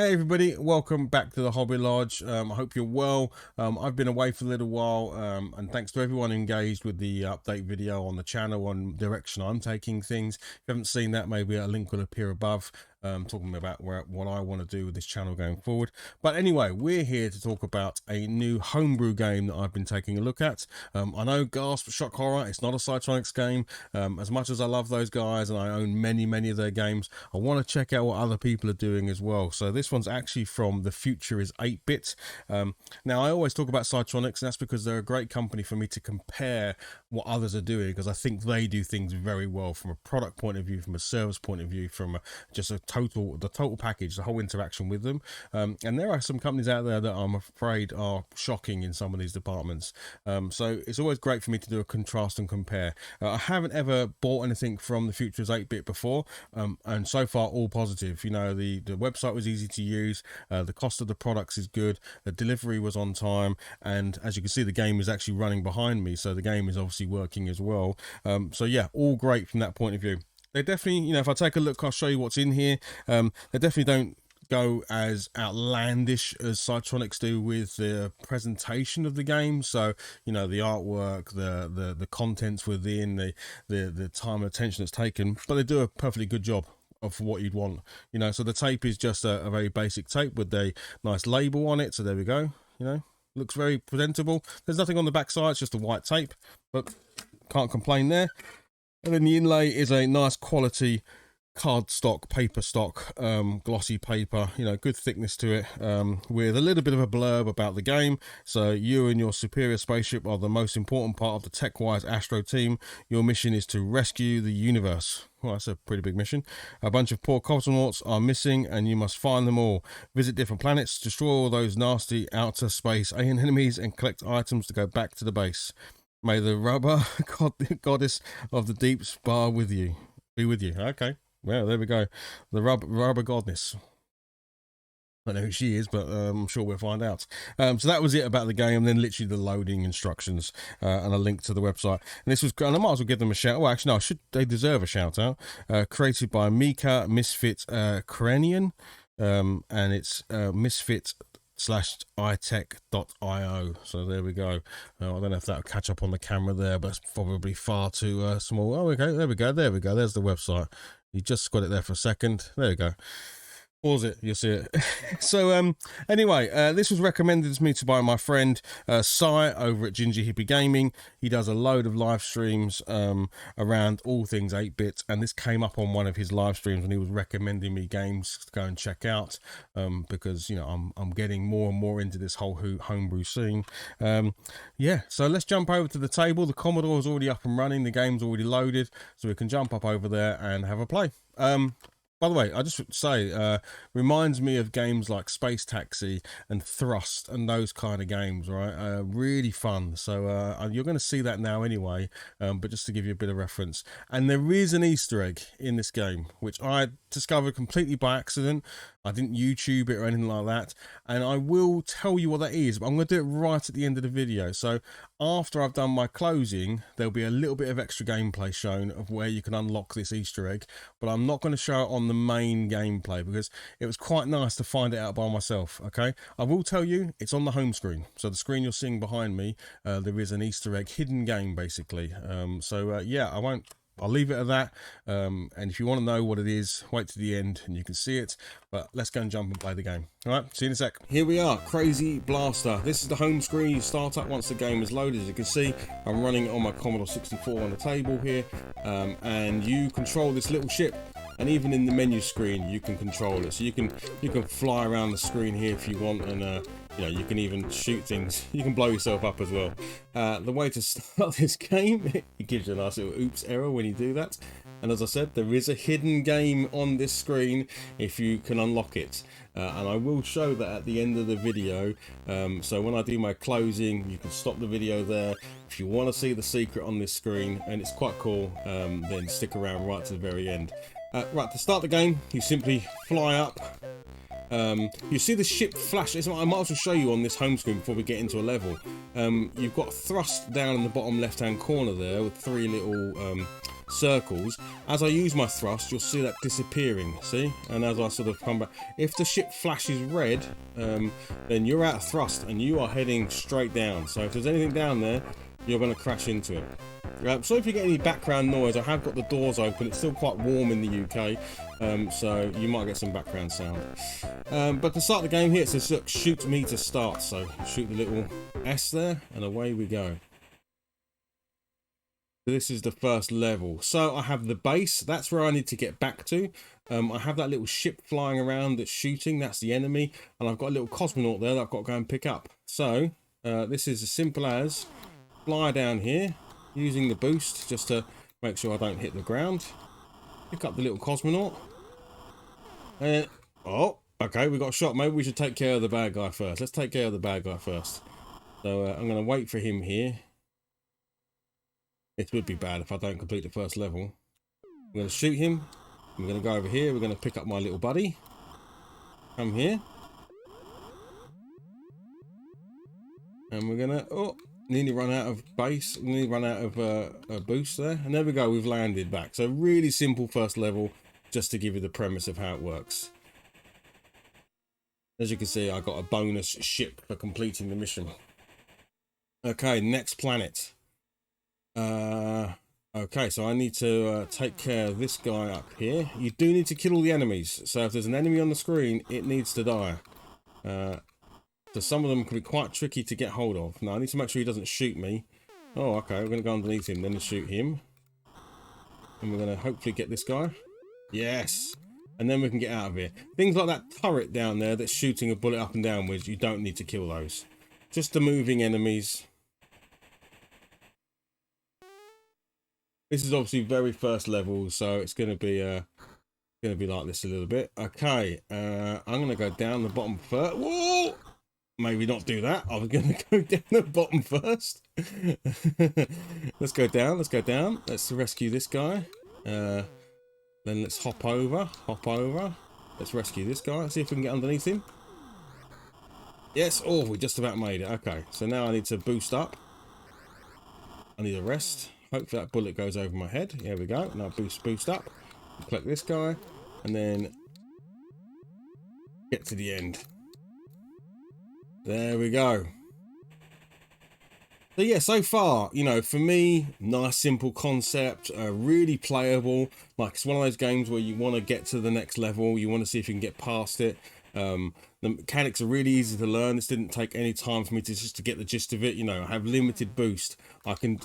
Hey everybody, welcome back to the Hobby Lodge. I hope you're well. I've been away for a little while, and thanks to everyone engaged with the update video on the channel on direction I'm taking things. If you haven't seen that, maybe a link will appear above, talking about what I want to do with this channel going forward. But anyway, we're here to talk about a new homebrew game that I've been taking a look at. I know, gasp, shock horror, it's not a Cytronics game. As much as I love those guys and I own many of their games, I want to check out what other people are doing as well. So this one's actually from The Future is 8-Bit. Now, I always talk about Cytronics, and that's because they're a great company for me to compare what others are doing, because I think they do things very well from a product point of view, from a service point of view, from just the total package, the whole interaction with them. And there are some companies out there that I'm afraid are shocking in some of these departments. So it's always great for me to do a contrast and compare. I haven't ever bought anything from The Future is 8-Bit before, and so far all positive. You know, the website was easy to use, the cost of the products is good, the delivery was on time, and as you can see, the game is actually running behind me, so the game is obviously working as well. So yeah, all great from that point of view. They definitely, you know, if I take a look, I'll show you what's in here. They definitely don't go as outlandish as Cytronics do with the presentation of the game. So, you know, the artwork, the contents within, the time and attention it's taken, but they do a perfectly good job of what you'd want. You know, so the tape is just a very basic tape with a nice label on it. So there we go. You know, looks very presentable. There's nothing on the back side, it's just a white tape, but can't complain there. And then the inlay is a nice quality cardstock, paper stock, glossy paper, you know, good thickness to it, with a little bit of a blurb about the game. So you and your superior spaceship are the most important part of the tech-wise Astro team. Your mission is to rescue the universe. Well, that's a pretty big mission. A bunch of poor cosmonauts are missing and you must find them all. Visit different planets, destroy all those nasty outer space alien enemies, and collect items to go back to the base. May the rubber goddess of the deeps be with you. Okay. Well, there we go. The rubber goddess. I don't know who she is, but I'm sure we'll find out. So that was it about the game, and then literally the loading instructions and a link to the website. And this was, and I might as well give them a shout. Well, actually, no, they deserve a shout out. Created by Mika Misfit Kranian, and it's misfit/itech.io. So there we go. I don't know if that'll catch up on the camera there, but it's probably far too small. Oh, okay, there we go. There's the website. You just got it there for a second. There you go. Pause it, you'll see it. So anyway, this was recommended to me by my friend Sai over at Ginger Hippie Gaming. He does a load of live streams around all things 8-bit, and this came up on one of his live streams when he was recommending me games to go and check out, because, you know, I'm getting more and more into this whole homebrew scene. Yeah, so let's jump over to the table. The Commodore is already up and running, the game's already loaded, so we can jump up over there and have a play. By the way, I just would say, reminds me of games like Space Taxi and Thrust and those kind of games, right? Really fun. So you're going to see that now anyway, but just to give you a bit of reference. And there is an Easter egg in this game, which I discovered completely by accident. I didn't YouTube it or anything like that. And I will tell you what that is, but I'm going to do it right at the end of the video. So after I've done my closing, there'll be a little bit of extra gameplay shown of where you can unlock this Easter egg, but I'm not going to show it on the main gameplay because it was quite nice to find it out by myself. Okay, I will tell you it's on the home screen, so the screen you're seeing behind me, there is an Easter egg hidden game basically. Yeah, I'll leave it at that, and if you want to know what it is, wait to the end and you can see it. But let's go and jump and play the game. All right, see you in a sec. Here we are, Crazy Blaster. This is the home screen. You start up once the game is loaded. As you can see, I'm running on my Commodore 64 on the table here, and you control this little ship. And even in the menu screen, you can control it. So you can fly around the screen here if you want, and you know, you can even shoot things. You can blow yourself up as well. The way to start this game, it gives you a nice little oops error when you do that. And as I said, there is a hidden game on this screen if you can unlock it. And I will show that at the end of the video. So when I do my closing, you can stop the video there. If you want to see the secret on this screen, and it's quite cool, then stick around right to the very end. Right, to start the game, you simply fly up. You see the ship flash. I might as well show you on this home screen before we get into a level. You've got thrust down in the bottom left hand corner there with three little circles, as I use my thrust, you'll see that disappearing, see? And as I sort of come back, if the ship flashes red, then you're out of thrust and you are heading straight down. So if there's anything down there, you're going to crash into it. So if you get any background noise, I have got the doors open. It's still quite warm in the UK, so you might get some background sound. But to start the game here, it says, look, shoot me to start. So shoot the little S there, and away we go. So this is the first level. So I have the base. That's where I need to get back to. I have that little ship flying around that's shooting. That's the enemy. And I've got a little cosmonaut there that I've got to go and pick up. So this is as simple as fly down here, using the boost just to make sure I don't hit the ground. Pick up the little cosmonaut. And oh, okay, we got a shot. Maybe we should take care of the bad guy first. Let's take care of the bad guy first. So I'm going to wait for him here. It would be bad if I don't complete the first level. I'm going to shoot him. I'm going to go over here. We're going to pick up my little buddy. Come here. And we're going to... oh, nearly run out of base, nearly run out of a boost there, and there we go, we've landed back. So really simple first level, just to give you the premise of how it works. As you can see, I got a bonus ship for completing the mission. Okay, next planet. Okay, so I need to take care of this guy up here. You do need to kill all the enemies, so if there's an enemy on the screen, it needs to die. So some of them can be quite tricky to get hold of. Now I need to make sure he doesn't shoot me. Oh, okay, we're going to go underneath him, then shoot him. And we're going to hopefully get this guy. Yes! And then we can get out of here. Things like that turret down there that's shooting a bullet up and downwards, you don't need to kill those. Just the moving enemies. This is obviously very first level, so it's going to be like this a little bit. Okay, I'm going to go down the bottom first. Whoa! Maybe not do that. I was going to go down the bottom first. Let's go down. Let's go down. Let's rescue this guy. Then let's hop over. Hop over. Let's rescue this guy. See if we can get underneath him. Yes. Oh, we just about made it. Okay. So now I need to boost up. I need a rest. Hopefully that bullet goes over my head. Here we go. Now boost up. Collect this guy. And then get to the end. There we go. So yeah, so far, you know, for me, nice simple concept, really playable. Like, it's one of those games where you want to get to the next level, you want to see if you can get past it. The mechanics are really easy to learn. This didn't take any time for me to just to get the gist of it. You know, I have limited boost. I can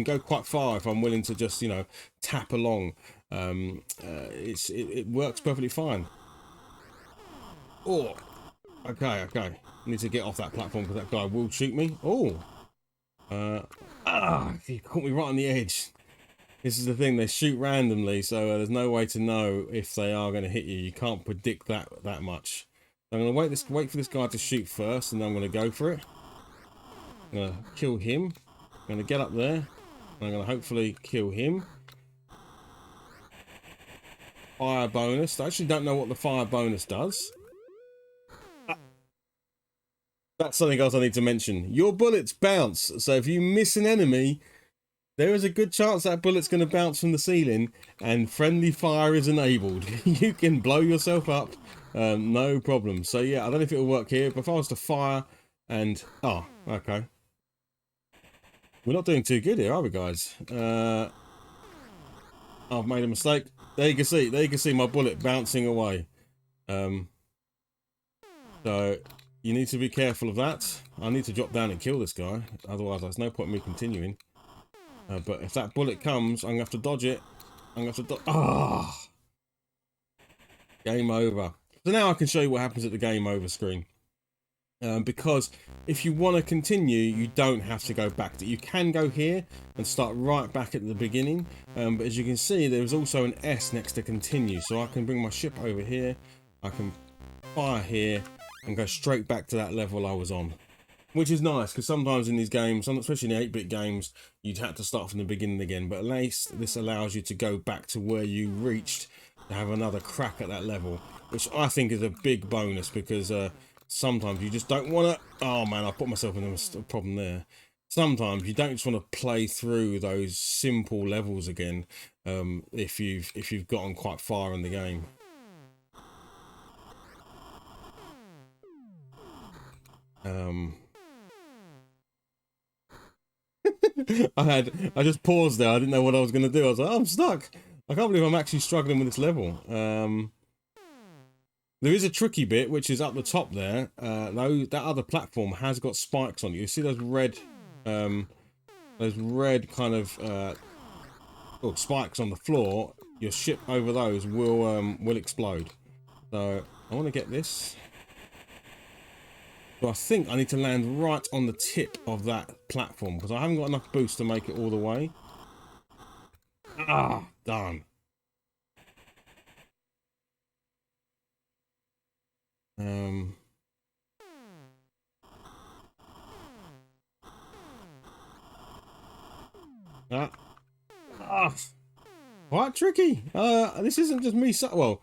go quite far if I'm willing to just, you know, tap along. It works perfectly fine. Oh. Okay. I need to get off that platform because that guy will shoot me. Oh. He caught me right on the edge. This is the thing, they shoot randomly, so there's no way to know if they are going to hit you. You can't predict that much. So I'm going to wait for this guy to shoot first, and then I'm going to go for it. I'm going to kill him. I'm going to get up there. And I'm going to hopefully kill him. Fire bonus. I actually don't know what the fire bonus does. That's something else I need to mention. Your bullets bounce, so if you miss an enemy, there is a good chance that bullet's going to bounce from the ceiling, and friendly fire is enabled. You can blow yourself up, no problem. So yeah, I don't know if it'll work here, but if I was to fire and... oh, okay. We're not doing too good here, are we, guys? I've made a mistake. There you can see my bullet bouncing away. So... you need to be careful of that. I need to drop down and kill this guy. Otherwise, there's no point in me continuing. But if that bullet comes, I'm going to have to dodge it. I'm going to have to dodge... ah! Game over. So now I can show you what happens at the game over screen. Because if you want to continue, you don't have to go back. You can go here and start right back at the beginning. But as you can see, there's also an S next to continue. So I can bring my ship over here. I can fire here. And go straight back to that level I was on, which is nice because sometimes in these games, especially in the 8-bit games, you'd have to start from the beginning again, but at least this allows you to go back to where you reached to have another crack at that level, which I think is a big bonus because sometimes you just don't want to... oh man, I put myself in a problem there. sometimes you don't just want to play through those simple levels again, if you've gotten quite far in the game. I just paused there. I didn't know what I was going to do. I was like, oh, I'm stuck. I can't believe I'm actually struggling with this level. There is a tricky bit, which is up the top there. Though that other platform has got spikes on it. You see those red kind of spikes on the floor. Your ship over those will explode. So I want to get this. So I think I need to land right on the tip of that platform because I haven't got enough boost to make it all the way. Ah, darn. Quite tricky. This isn't just me. Well,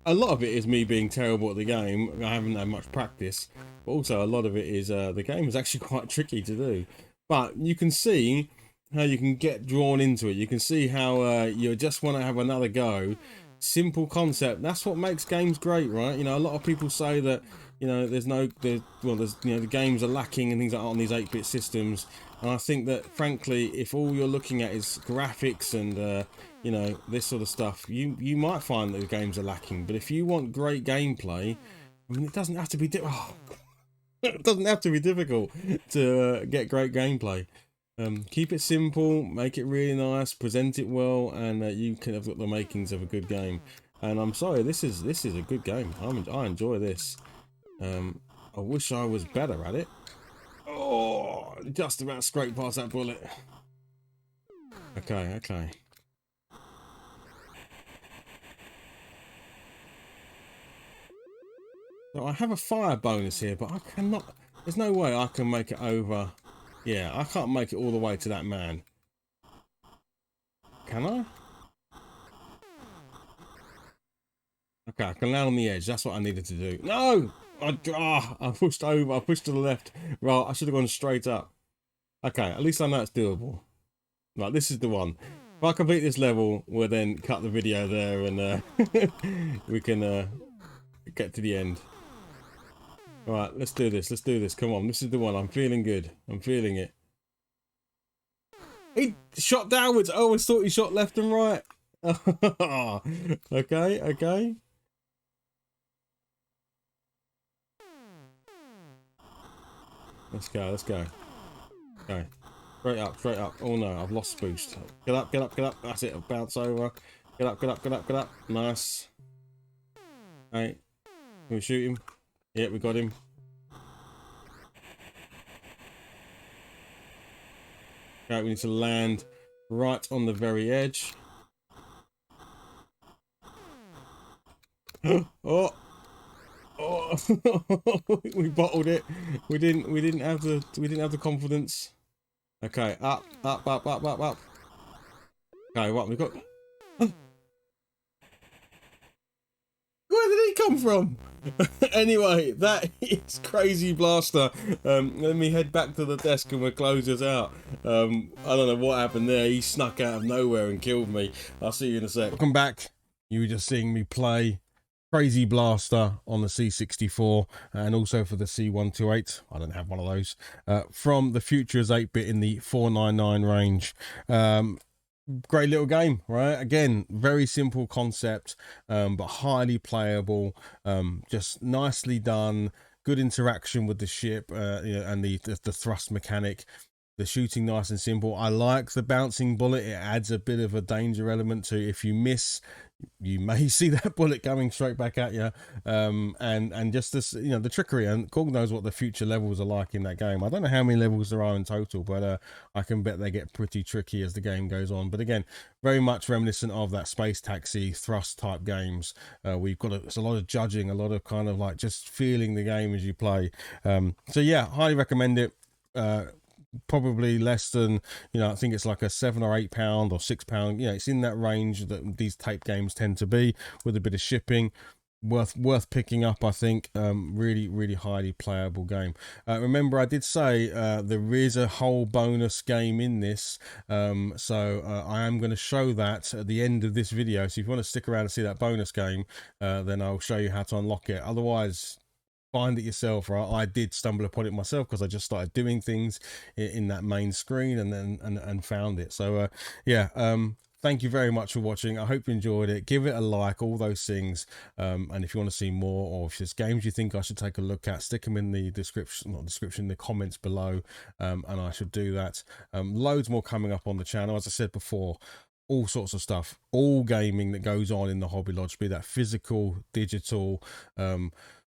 a lot of it is me being terrible at the game. I haven't had much practice, but also a lot of it is the game is actually quite tricky to do. But you can see how you can get drawn into it. You can see how you just want to have another go. Simple concept. That's what makes games great, right? You know, a lot of people say that, you know, there's the games are lacking and things like that on these 8-bit systems. And I think that, frankly, if all you're looking at is graphics and you know, this sort of stuff, you might find that the games are lacking. But if you want great gameplay, I mean, it doesn't have to be it doesn't have to be difficult to get great gameplay. Keep it simple, make it really nice, present it well, and you can have got the makings of a good game. And I'm sorry, this is a good game. I enjoy this. I wish I was better at it. Oh, just about scraped past that bullet. Okay. So I have a fire bonus here, but I cannot. There's no way I can make it over. Yeah, I can't make it all the way to that man. Can I? Okay, I can land on the edge. That's what I needed to do. No! I pushed over. I pushed to the left. Right, I should have gone straight up. Okay, at least I know it's doable. Right, this is the one. If I complete this level, we'll then cut the video there and we can get to the end. Right, let's do this. Let's do this. Come on, this is the one. I'm feeling good. I'm feeling it. He shot downwards. I always thought he shot left and right. Okay. Let's go. Okay. Straight up. Oh no, I've lost boost. Get up. That's it. I'll bounce over. Get up. Nice. Right. Can we shoot him? Yeah, we got him. Okay, we need to land right on the very edge. Oh, we bottled it. We didn't have the confidence. Okay, up. Okay, what we got? Where did he come from? Anyway, that is Crazy Blaster. Let me head back to the desk and we'll close this out. I don't know what happened there. He snuck out of nowhere and killed me. I'll see you in a sec. Welcome back. You were just seeing me play Crazy Blaster on the C64 and also for the C128. I don't have one of those. From the Futures 8-bit in the 499 range. Great little game, right? Again, very simple concept, but highly playable, just nicely done, good interaction with the ship, you know, and the thrust mechanic, the shooting nice and simple. I like the bouncing bullet. It adds a bit of a danger element to if you miss, you may see that bullet coming straight back at you, and just this, you know, the trickery. And God knows what the future levels are like in that game. I don't know how many levels there are in total, but I can bet they get pretty tricky as the game goes on. But again, very much reminiscent of that Space Taxi thrust type games. We've got it's a lot of judging, a lot of kind of like just feeling the game as you play. So yeah, highly recommend it. Probably less than, you know, I think it's like a £7 or £8 or £6. You know, it's in that range that these tape games tend to be, with a bit of shipping. worth picking up, I think. Really highly playable game. Remember, I did say there is a whole bonus game in this, so I am going to show that at the end of this video. So if you want to stick around and see that bonus game, then I'll show you how to unlock it. Otherwise, find it yourself. Right, I did stumble upon it myself because I just started doing things in that main screen and then and found it. So yeah, thank you very much for watching. I hope you enjoyed it. Give it a like, all those things. And if you want to see more, or if there's games you think I should take a look at, stick them in the description, not description, the comments below, and I should do that. Loads more coming up on the channel, as I said before. All sorts of stuff, all gaming that goes on in the Hobby Lodge, be that physical, digital,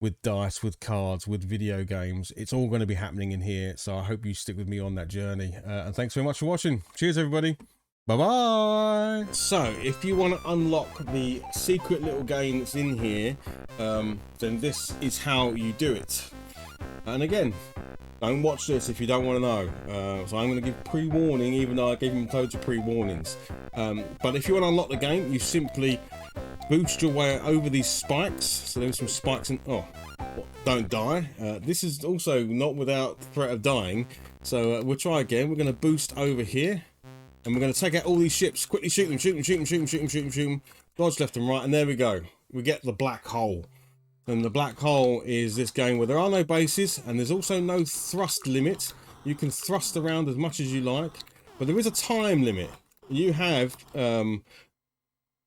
with dice, with cards, with video games. It's all going to be happening in here. So I hope you stick with me on that journey. And thanks very much for watching. Cheers, everybody. Bye-bye. So if you want to unlock the secret little game that's in here, then this is how you do it. And again, don't watch this if you don't want to know. So I'm going to give pre-warning, even though I gave him loads of pre-warnings. But if you want to unlock the game, you simply boost your way over these spikes. So there's some spikes in... Oh, don't die. This is also not without threat of dying. So we'll try again. We're going to boost over here. And we're going to take out all these ships. Quickly shoot them, shoot them, shoot them, shoot them, shoot them, shoot them, shoot them. Dodge left and right. And there we go. We get the black hole. And the black hole is this game where there are no bases. And there's also no thrust limit. You can thrust around as much as you like. But there is a time limit. You have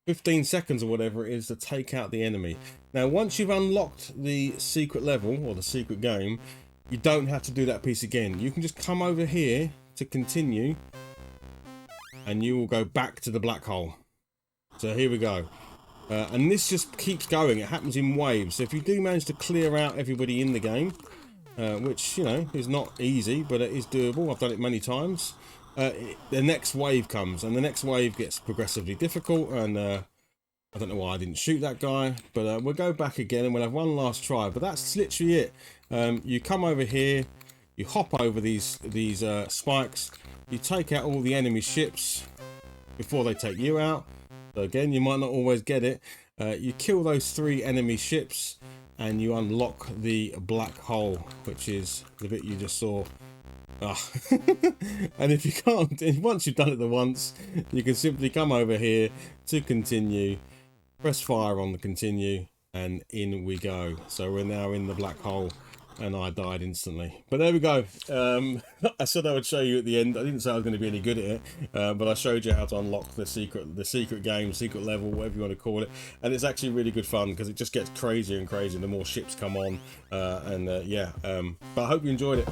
15 seconds or whatever it is to take out the enemy. Now, once you've unlocked the secret level or the secret game, you don't have to do that piece again. You can just come over here to continue. And you will go back to the black hole. So here we go. And this just keeps going. It happens in waves. So if you do manage to clear out everybody in the game, which, you know, is not easy, but it is doable. I've done it many times. The next wave comes, and the next wave gets progressively difficult. And I don't know why I didn't shoot that guy, but we'll go back again and we'll have one last try. But that's literally it. You come over here, you hop over these spikes. You take out all the enemy ships before they take you out. So again, you might not always get it. You kill those 3 enemy ships and you unlock the black hole, which is the bit you just saw. And if you can't, once you've done it once, you can simply come over here to continue, press fire on the continue, and in we go. So we're now in the black hole. And I died instantly. But there we go. I said I would show you at the end. I didn't say I was going to be any good at it, but I showed you how to unlock the secret game, secret level, whatever you want to call it. And it's actually really good fun because it just gets crazier and crazier the more ships come on. Yeah. But I hope you enjoyed it.